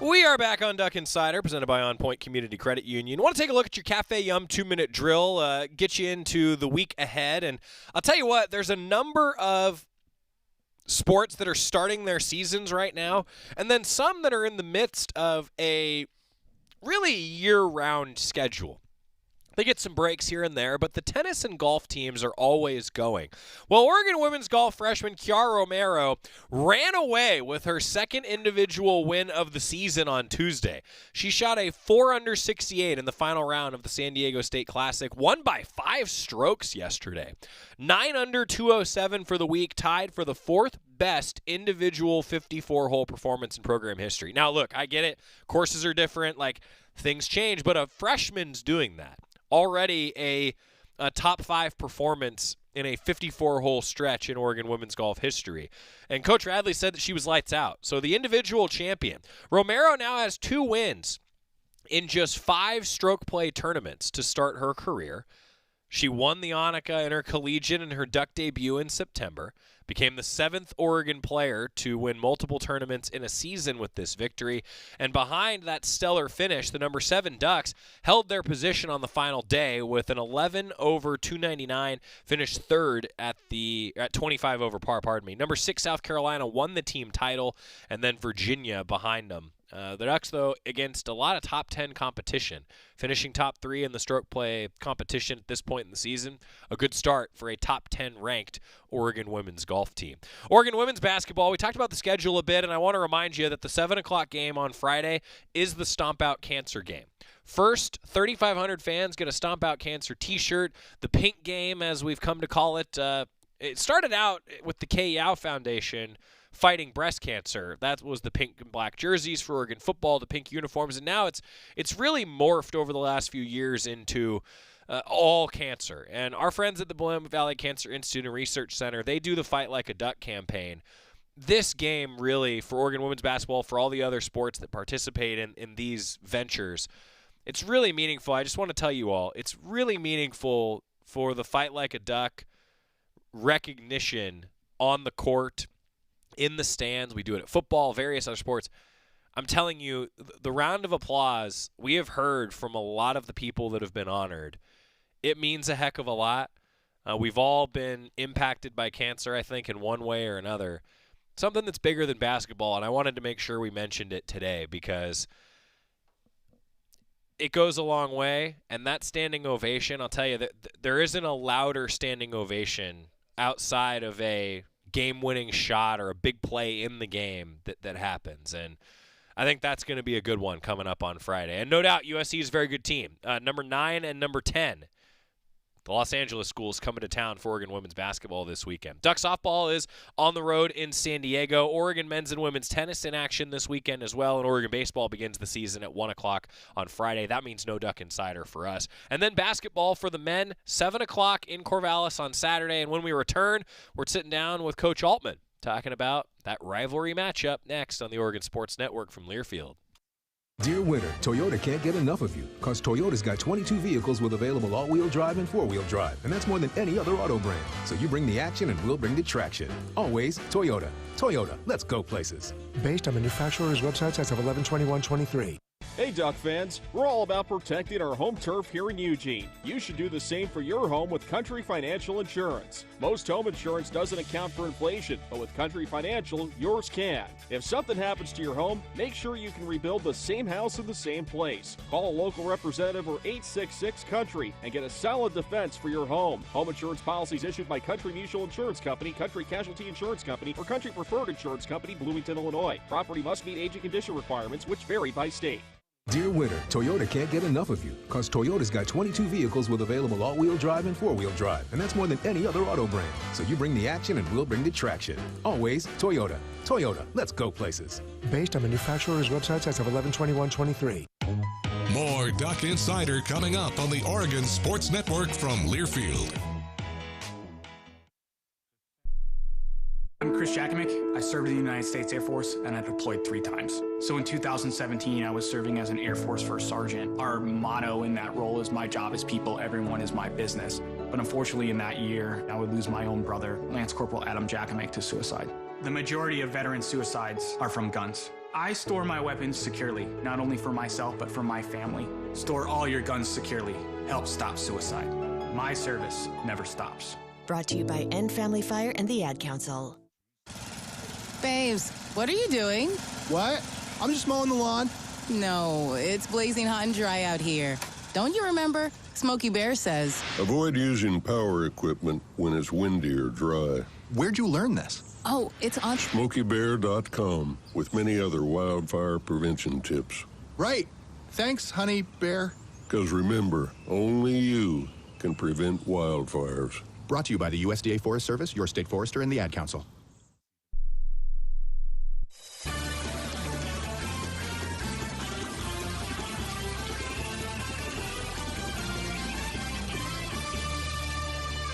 We are back on Duck Insider, presented by OnPoint Community Credit Union. Want to take a look at your Cafe Yum 2-minute drill, get you into the week ahead. And I'll tell you what, there's a number of sports that are starting their seasons right now, and then some that are in the midst of a really year-round schedule. They get some breaks here and there, but the tennis and golf teams are always going. Well, Oregon women's golf freshman Kiara Romero ran away with her second individual win of the season on Tuesday. She shot a 4-under 68 in the final round of the San Diego State Classic, won by 5 strokes yesterday. 9-under 207 for the week, tied for the 4th best individual 54-hole performance in program history. Now, look, I get it. Courses are different. Like, things change, but a freshman's doing that. Already a top 5 performance in a 54-hole stretch in Oregon women's golf history. And Coach Radley said that she was lights out. So the individual champion. Romero now has 2 wins in just 5 stroke play tournaments to start her career. She won the Annika Intercollegiate in her Duck debut in September, became the 7th Oregon player to win multiple tournaments in a season with this victory, and behind that stellar finish, the number 7 Ducks held their position on the final day with an 11 over 299, finished 3rd at 25 over par, Number 6 South Carolina won the team title, and then Virginia behind them. The Ducks, though, against a lot of top 10 competition, finishing top 3 in the stroke play competition at this point in the season. A good start for a top 10 ranked Oregon women's golf team. Oregon women's basketball, we talked about the schedule a bit, and I want to remind you that the 7 o'clock game on Friday is the Stomp Out Cancer game. First, 3,500 fans get a Stomp Out Cancer t-shirt. The pink game, as we've come to call it, it started out with the Kay Yao Foundation fighting breast cancer. That was the pink and black jerseys for Oregon football, the pink uniforms, and now it's really morphed over the last few years into all cancer. And our friends at the Willamette Valley Cancer Institute and Research Center, they do the Fight Like a Duck campaign. This game really, for Oregon women's basketball, for all the other sports that participate in these ventures, it's really meaningful. I just want to tell you all, it's really meaningful for the Fight Like a Duck recognition on the court, in the stands. We do it at football, various other sports. I'm telling you, the round of applause we have heard from a lot of the people that have been honored, it means a heck of a lot. We've all been impacted by cancer, I think, in one way or another. Something that's bigger than basketball, and I wanted to make sure we mentioned it today because it goes a long way, and that standing ovation, I'll tell you, that there isn't a louder standing ovation outside of a game-winning shot or a big play in the game that happens. And I think that's going to be a good one coming up on Friday. And no doubt USC is a very good team. Number 9 and number 10, the Los Angeles schools coming to town for Oregon women's basketball this weekend. Duck softball is on the road in San Diego. Oregon men's and women's tennis in action this weekend as well. And Oregon baseball begins the season at 1 o'clock on Friday. That means no Duck Insider for us. And then basketball for the men, 7 o'clock in Corvallis on Saturday. And when we return, we're sitting down with Coach Altman talking about that rivalry matchup next on the Oregon Sports Network from Learfield. Dear winter, Toyota can't get enough of you because Toyota's got 22 vehicles with available all-wheel drive and four-wheel drive, and that's more than any other auto brand. So you bring the action and we'll bring the traction. Always Toyota. Toyota, let's go places. Based on manufacturer's websites as of 11/21/23. Hey Duck fans, we're all about protecting our home turf here in Eugene. You should do the same for your home with Country Financial Insurance. Most home insurance doesn't account for inflation, but with Country Financial, yours can. If something happens to your home, make sure you can rebuild the same house in the same place. Call a local representative or 866-COUNTRY and get a solid defense for your home. Home insurance policies issued by Country Mutual Insurance Company, Country Casualty Insurance Company, or Country Preferred Insurance Company, Bloomington, Illinois. Property must meet age and condition requirements, which vary by state. Dear winter, Toyota can't get enough of you because Toyota's got 22 vehicles with available all-wheel drive and four-wheel drive, and that's more than any other auto brand. So you bring the action and we'll bring the traction. Always Toyota. Toyota, let's go places. Based on manufacturer's websites as of 11/21/23. More Duck Insider coming up on the Oregon Sports Network from Learfield. I'm Chris Jakovic. I served in the United States Air Force and I deployed 3 times. So in 2017, I was serving as an Air Force First Sergeant. Our motto in that role is my job is people, everyone is my business. But unfortunately in that year, I would lose my own brother, Lance Corporal Adam Jakovic, to suicide. The majority of veteran suicides are from guns. I store my weapons securely, not only for myself, but for my family. Store all your guns securely. Help stop suicide. My service never stops. Brought to you by End Family Fire and the Ad Council. Babes, what are you doing? What? I'm just mowing the lawn. No, it's blazing hot and dry out here. Don't you remember? Smokey Bear says. Avoid using power equipment when it's windy or dry. Where'd you learn this? Oh, it's on SmokeyBear.com with many other wildfire prevention tips. Right. Thanks, Honey Bear. Because remember, only you can prevent wildfires. Brought to you by the USDA Forest Service, your state forester, and the Ad Council.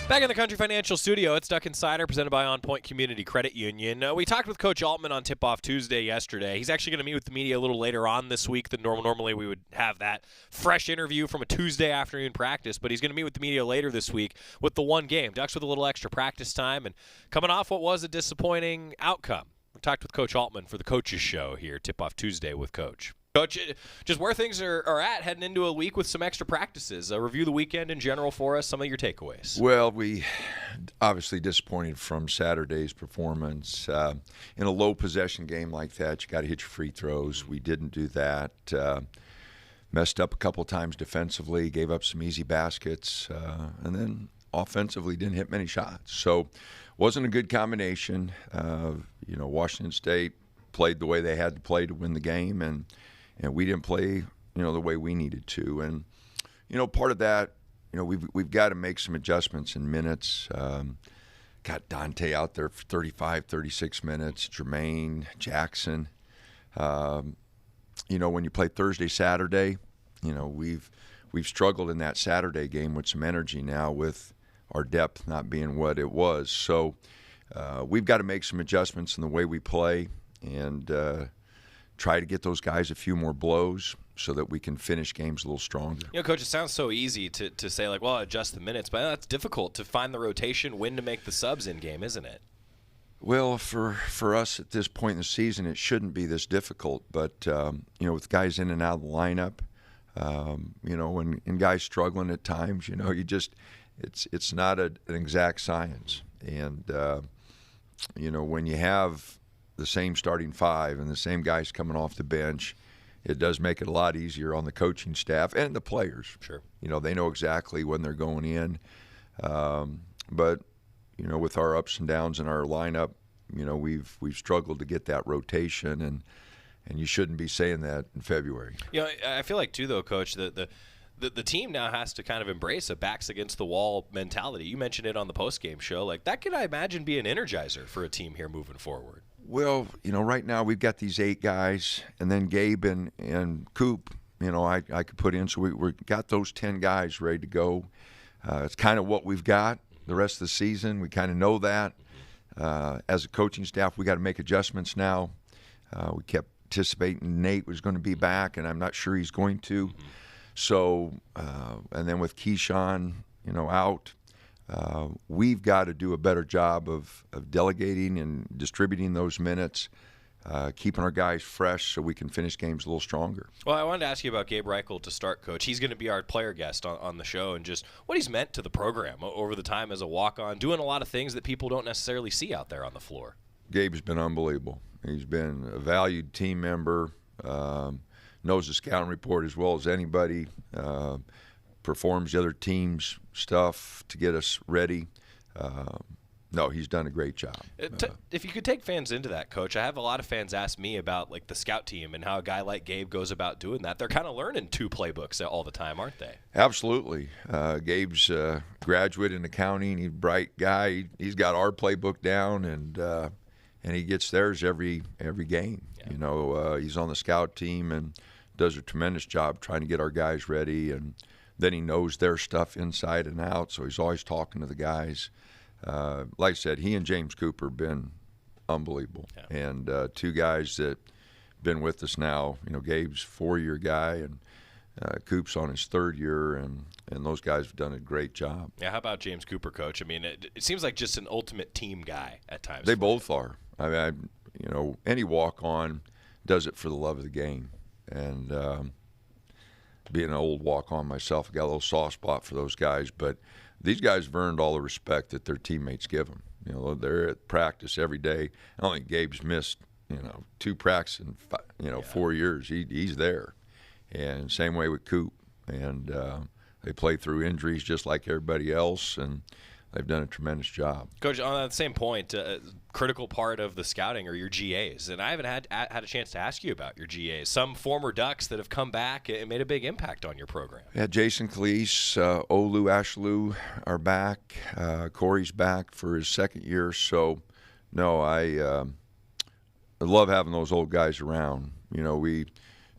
Back in the Country Financial Studio, it's Duck Insider presented by OnPoint Community Credit Union. We talked with Coach Altman on Tip-Off Tuesday yesterday. He's actually going to meet with the media a little later on this week than normally we would have that fresh interview from a Tuesday afternoon practice, but he's going to meet with the media later this week with the one game. Ducks with a little extra practice time and coming off what was a disappointing outcome. We talked with Coach Altman for the Coaches Show here, Tip-Off Tuesday with Coach. Coach, just where things are at heading into a week with some extra practices. Review the weekend in general for us, some of your takeaways. Well, we obviously disappointed from Saturday's performance. In a low possession game like that, you got to hit your free throws. We didn't do that. Messed up a couple times defensively, gave up some easy baskets, and then offensively didn't hit many shots. So wasn't a good combination. Washington State played the way they had to play to win the game, and we didn't play, the way we needed to. And, part of that, we've got to make some adjustments in minutes. Got Dante out there for 35, 36 minutes, Jermaine, Jackson. When you play Thursday, Saturday, we've struggled in that Saturday game with some energy now with our depth not being what it was. So we've got to make some adjustments in the way we play and try to get those guys a few more blows so that we can finish games a little stronger. Coach, it sounds so easy to say, adjust the minutes, but that's difficult to find the rotation, when to make the subs in game, isn't it? Well, for us at this point in the season, it shouldn't be this difficult. But, with guys in and out of the lineup, and guys struggling at times, it's not an exact science. And, when you have the same starting five and the same guys coming off the bench, it does make it a lot easier on the coaching staff and the players. Sure. They know exactly when they're going in. But, with our ups and downs in our lineup, we've struggled to get that rotation, and you shouldn't be saying that in February. I feel like, too, though, Coach, the team now has to kind of embrace a backs-against-the-wall mentality. You mentioned it on the post-game show. That could, I imagine, be an energizer for a team here moving forward. Well, right now we've got these 8 guys, and then Gabe and Coop, I could put in. So we got those 10 guys ready to go. It's kind of what we've got the rest of the season. We kind of know that. As a coaching staff, we got to make adjustments now. We kept anticipating Nate was going to be back, and I'm not sure he's going to. So, and then with Keyshawn, out, we've got to do a better job of delegating and distributing those minutes keeping our guys fresh so we can finish games a little stronger. Well, I wanted to ask you about Gabe Reichle to start, Coach. He's going to be our player guest on the show, and just what he's meant to the program over the time as a walk-on, doing a lot of things that people don't necessarily see out there on the floor. Gabe's been unbelievable. He's been a valued team member, knows the scouting report as well as anybody, performs the other team's stuff to get us ready. No, he's done a great job. If you could take fans into that, Coach, I have a lot of fans ask me about like the scout team and how a guy like Gabe goes about doing that. They're kind of learning 2 playbooks all the time, aren't they? Absolutely. Gabe's a graduate in accounting. He's a bright guy. He's got our playbook down, and he gets theirs every game. Yeah. You know, he's on the scout team and does a tremendous job trying to get our guys ready, and then he knows their stuff inside and out, so he's always talking to the guys. Like I said, he and James Cooper have been unbelievable. Yeah. And 2 guys that been with us now. You know, Gabe's 4-year guy, and Coop's on his 3rd year, and those guys have done a great job. Yeah, how about James Cooper, Coach? I mean, it seems like just an ultimate team guy at times. They both are. I mean, you know, any walk-on does it for the love of the game. And being an old walk-on myself, I got a little soft spot for those guys, but these guys have earned all the respect that their teammates give them. You know, they're at practice every day. I don't think Gabe's missed, 2 practices in 4 years. He's there. And same way with Coop. And they play through injuries just like everybody else, and they've done a tremendous job. Coach, on that same point, critical part of the scouting are your GAs, and I haven't had a chance to ask you about your GAs. Some former Ducks that have come back and made a big impact on your program. Yeah, Jason Calise, Olu Ashlu are back. Corey's back for his 2nd year. So, no, I love having those old guys around. You know, we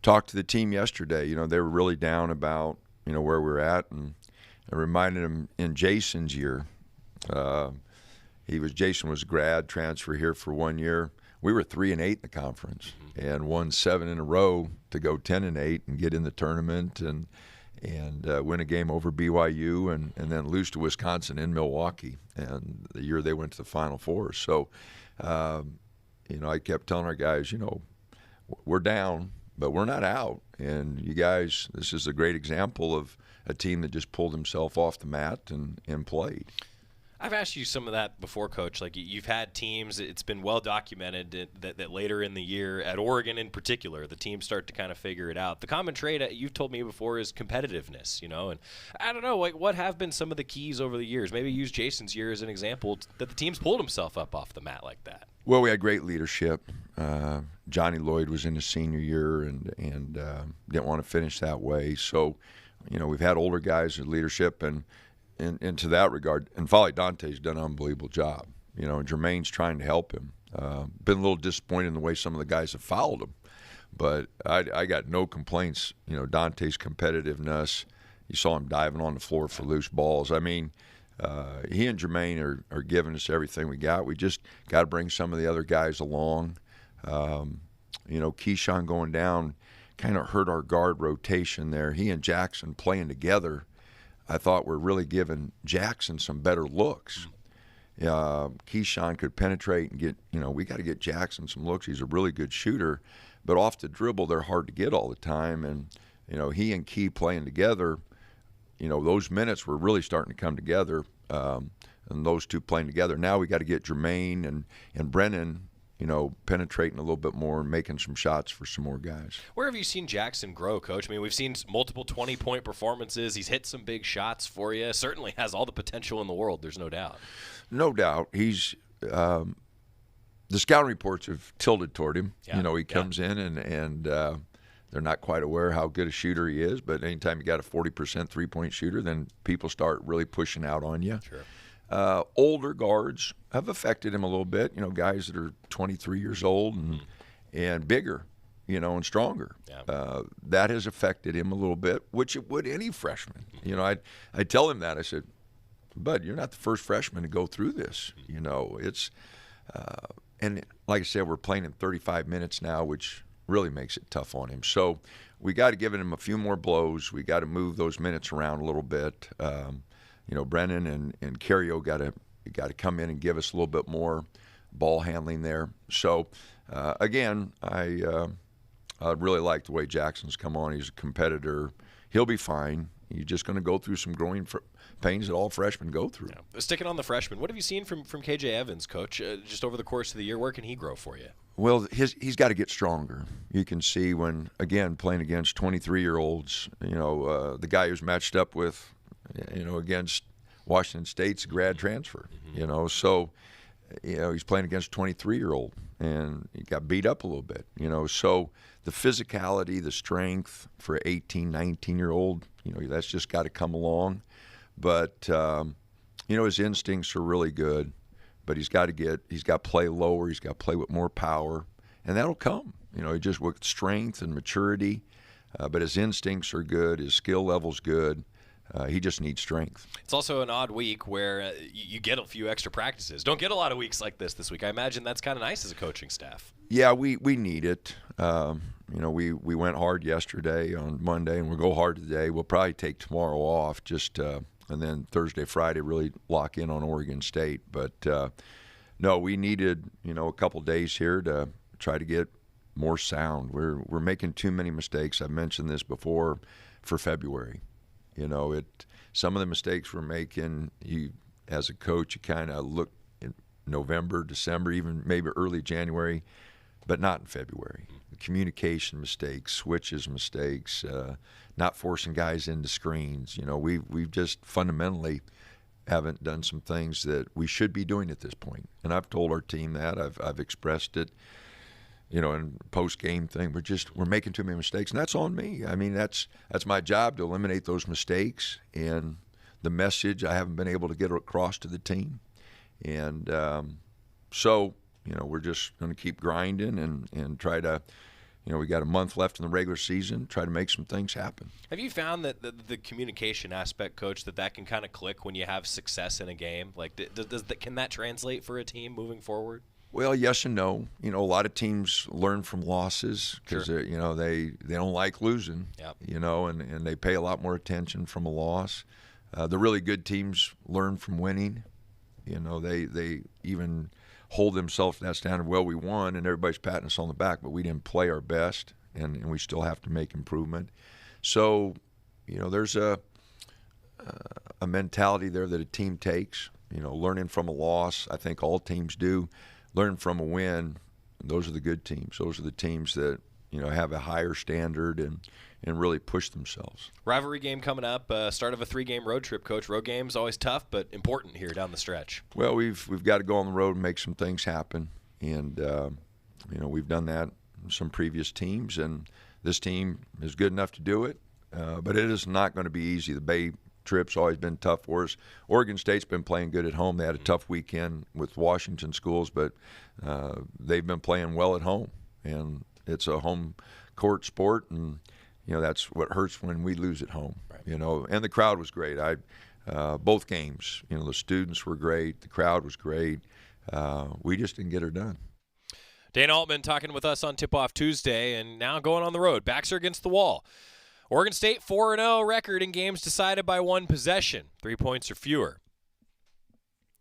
talked to the team yesterday. You know, they were really down about, where we're at, and I reminded them in Jason's year. Jason was grad transfer here for 1 year. We were 3-8 in the conference and won 7 in a row to go 10-8 and get in the tournament and win a game over BYU and then lose to Wisconsin in Milwaukee. And the year they went to the Final Four. So, I kept telling our guys, we're down, but we're not out. And you guys, this is a great example of a team that just pulled himself off the mat and played. I've asked you some of that before, Coach. Like, you've had teams, it's been well documented that later in the year, at Oregon in particular, the teams start to kind of figure it out. The common trait you've told me before is competitiveness, and I don't know, like, what have been some of the keys over the years? Maybe use Jason's year as an example that the team's pulled himself up off the mat like that. Well, we had great leadership. Johnny Lloyd was in his senior year and didn't want to finish that way. So, we've had older guys in leadership, and to that regard, and Folly Dante's done an unbelievable job. And Jermaine's trying to help him. Been a little disappointed in the way some of the guys have fouled him, but I got no complaints. Dante's competitiveness. You saw him diving on the floor for loose balls. I mean, he and Jermaine are giving us everything we got. We just got to bring some of the other guys along. Keyshawn going down kind of hurt our guard rotation there. He and Jackson playing together, I thought we're really giving Jackson some better looks. Keyshawn could penetrate and get, we got to get Jackson some looks. He's a really good shooter, but off the dribble, they're hard to get all the time. And, he and Key playing together, those minutes were really starting to come together, and those two playing together. Now we got to get Jermaine and Brennan, penetrating a little bit more and making some shots for some more guys. Where have you seen Jackson grow, Coach? I mean, we've seen multiple 20-point performances. He's hit some big shots for you. Certainly has all the potential in the world, there's no doubt. No doubt. He's the scouting reports have tilted toward him. Yeah. He comes in and they're not quite aware how good a shooter he is, but anytime you got a 40% three-point shooter, then people start really pushing out on you. Sure. Older guards have affected him a little bit, guys that are 23 years old and bigger, and stronger. Yeah. That has affected him a little bit, which it would any freshman. I tell him that. I said, Bud, you're not the first freshman to go through this. It's and like I said, we're playing in 35 minutes now, which really makes it tough on him. So we got to give him a few more blows. We got to move those minutes around a little bit. Brennan and Cario got to come in and give us a little bit more. ball handling there. So, again, I really like the way Jackson's come on. He's a competitor. He'll be fine. You're just going to go through some growing pains that all freshmen go through. Yeah. Sticking on the freshman, what have you seen from KJ Evans, Coach, just over the course of the year? Where can he grow for you? Well, he's got to get stronger. You can see when, again, playing against 23-year-olds, the guy who's matched up with, against Washington State's grad transfer, so, he's playing against a 23-year-old, and he got beat up a little bit, so the physicality, the strength for 18, 19-year-old, that's just got to come along. But, his instincts are really good. But he's got to play lower. He's got to play with more power. And that'll come, just with strength and maturity. But his instincts are good. His skill level's good. He just needs strength. It's also an odd week where you get a few extra practices. Don't get a lot of weeks like this week. I imagine that's kind of nice as a coaching staff. Yeah, we need it. We went hard yesterday on Monday, and we'll go hard today. We'll probably take tomorrow off and then Thursday, Friday really lock in on Oregon State. But, no, we needed, a couple days here to try to get more sound. We're making too many mistakes. I've mentioned this before for February. Some of the mistakes we're making, as a coach, you kind of look in November, December, even maybe early January, but not in February. Communication mistakes, switches mistakes, not forcing guys into screens. We've just fundamentally haven't done some things that we should be doing at this point. And I've told our team that. I've expressed it, in post-game thing. We're making too many mistakes, and that's on me. I mean, that's my job to eliminate those mistakes. And the message I haven't been able to get across to the team. And so, we're just going to keep grinding and try to, we got a month left in the regular season, try to make some things happen. Have you found that the communication aspect, Coach, that can kind of click when you have success in a game? Like, can that translate for a team moving forward? Well, yes and no. A lot of teams learn from losses because Sure. They don't like losing. Yep. And they pay a lot more attention from a loss. The really good teams learn from winning. They even hold themselves to that standard. Well, we won, and everybody's patting us on the back, but we didn't play our best, and we still have to make improvement. So, there's a mentality there that a team takes. Learning from a loss. I think all teams do. Learn from a win. Those are the good teams. Those are the teams that have a higher standard and really push themselves. Rivalry game coming up. Start of a 3-game road trip, Coach. Road games always tough, but important here down the stretch. Well, we've got to go on the road and make some things happen, and we've done that in some previous teams, and this team is good enough to do it. But it is not going to be easy. The Bay trip's always been tough for us. Oregon State's been playing good at home. They had a tough weekend with Washington schools, but they've been playing well at home, and it's a home court sport, and that's what hurts when we lose at home. Right. And the crowd was great. Both games, the students were great, the crowd was great. We just didn't get her done. Dana Altman talking with us on Tip-Off Tuesday, and now going on the road. Backs are against the wall. Oregon State 4-0 record in games decided by 1 possession, 3 points or fewer.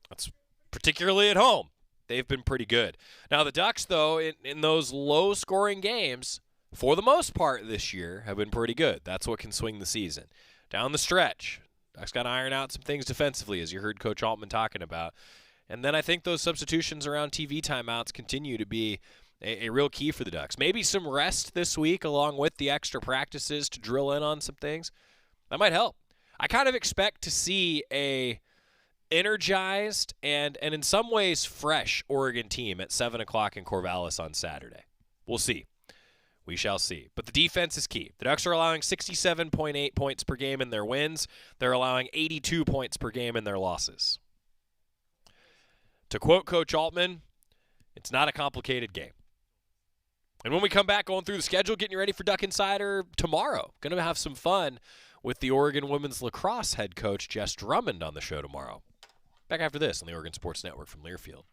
That's particularly at home. They've been pretty good. Now the Ducks, though, in those low-scoring games, for the most part this year, have been pretty good. That's what can swing the season. Down the stretch, Ducks got to iron out some things defensively, as you heard Coach Altman talking about. And then I think those substitutions around TV timeouts continue to be a real key for the Ducks. Maybe some rest this week along with the extra practices to drill in on some things. That might help. I kind of expect to see a energized and in some ways fresh Oregon team at 7 o'clock in Corvallis on Saturday. We'll see. We shall see. But the defense is key. The Ducks are allowing 67.8 points per game in their wins. They're allowing 82 points per game in their losses. To quote Coach Altman, it's not a complicated game. And when we come back going through the schedule, getting you ready for Duck Insider tomorrow. Going to have some fun with the Oregon women's lacrosse head coach, Jess Drummond, on the show tomorrow. Back after this on the Oregon Sports Network from Learfield.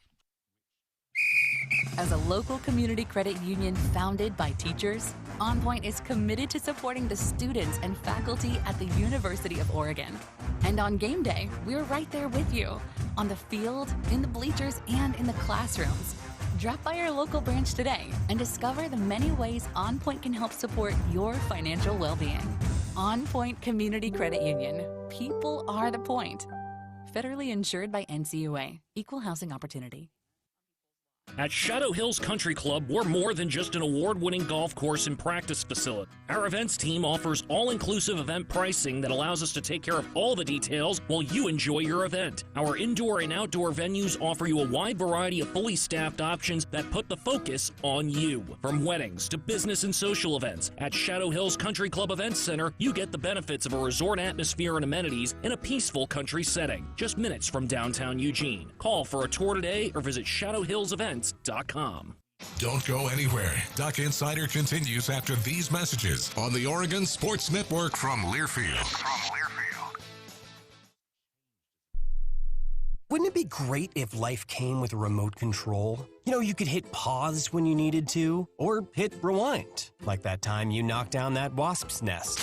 As a local community credit union founded by teachers, OnPoint is committed to supporting the students and faculty at the University of Oregon. And on game day, we're right there with you, on the field, in the bleachers, and in the classrooms. Drop by our local branch today and discover the many ways OnPoint can help support your financial well-being. OnPoint Community Credit Union. People are the point. Federally insured by NCUA. Equal housing opportunity. At Shadow Hills Country Club, we're more than just an award-winning golf course and practice facility. Our events team offers all-inclusive event pricing that allows us to take care of all the details while you enjoy your event. Our indoor and outdoor venues offer you a wide variety of fully staffed options that put the focus on you. From weddings to business and social events, at Shadow Hills Country Club Events Center, you get the benefits of a resort atmosphere and amenities in a peaceful country setting, just minutes from downtown Eugene. Call for a tour today or visit shadowhillsevents.com. Don't go anywhere. Duck Insider continues after these messages on the Oregon Sports Network from Learfield. Wouldn't it be great if life came with a remote control? You know, you could hit pause when you needed to, or hit rewind, like that time you knocked down that wasp's nest.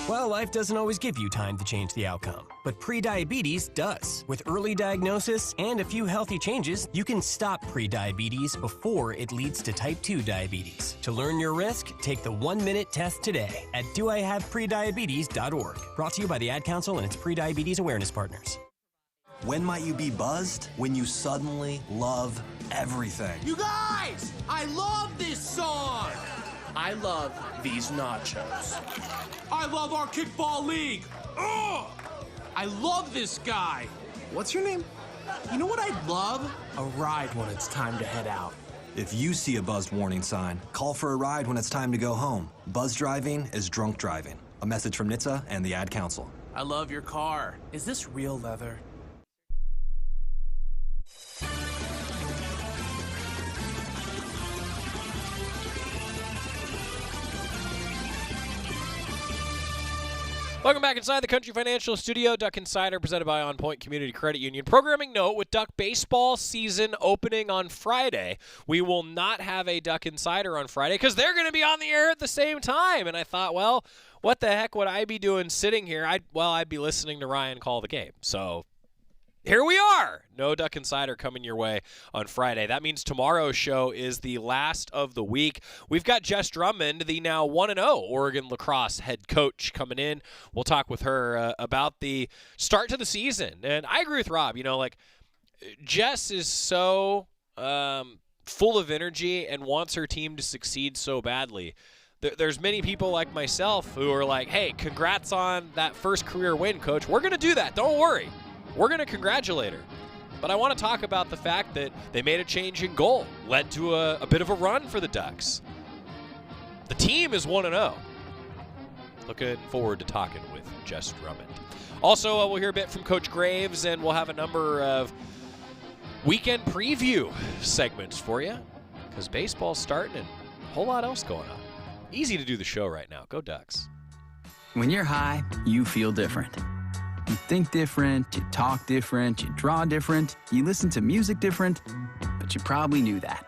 Well, life doesn't always give you time to change the outcome, but prediabetes does. With early diagnosis and a few healthy changes, you can stop prediabetes before it leads to type 2 diabetes. To learn your risk, take the 1-minute test today at doihaveprediabetes.org. Brought to you by the Ad Council and its prediabetes awareness partners. When might you be buzzed? When you suddenly love everything. You guys, I love this song. I love these nachos. I love our kickball league. Ugh! I love this guy. What's your name? You know what I'd love? A ride when it's time to head out. If you see a buzzed warning sign, call for a ride when it's time to go home. Buzz driving is drunk driving. A message from NHTSA and the Ad Council. I love your car. Is this real leather? Welcome back inside the Country Financial Studio. Duck Insider presented by OnPoint Community Credit Union. Programming note, with Duck baseball season opening on Friday, we will not have a Duck Insider on Friday because they're going to be on the air at the same time. And I thought, well, what the heck would I be doing sitting here? I'd be listening to Ryan call the game. So here we are. No Duck Insider coming your way on Friday. That means tomorrow's show is the last of the week. We've got Jess Drummond, the now 1-0 Oregon lacrosse head coach, coming in. We'll talk with her about the start to the season. And I agree with Rob. You know, like, Jess is so full of energy and wants her team to succeed so badly. There's many people like myself who are like, hey, congrats on that first career win, coach. We're going to do that. Don't worry. We're going to congratulate her. But I want to talk about the fact that they made a change in goal, led to a bit of a run for the Ducks. The team is 1-0. Looking forward to talking with Jess Drummond. Also, we'll hear a bit from Coach Graves, and we'll have a number of weekend preview segments for you, because baseball's starting and a whole lot else going on. Easy to do the show right now. Go Ducks. When you're high, you feel different. You think different, you talk different, you draw different, you listen to music different, but you probably knew that.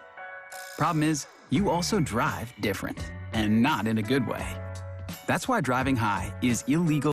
Problem is, you also drive different, and not in a good way. That's why driving high is illegal.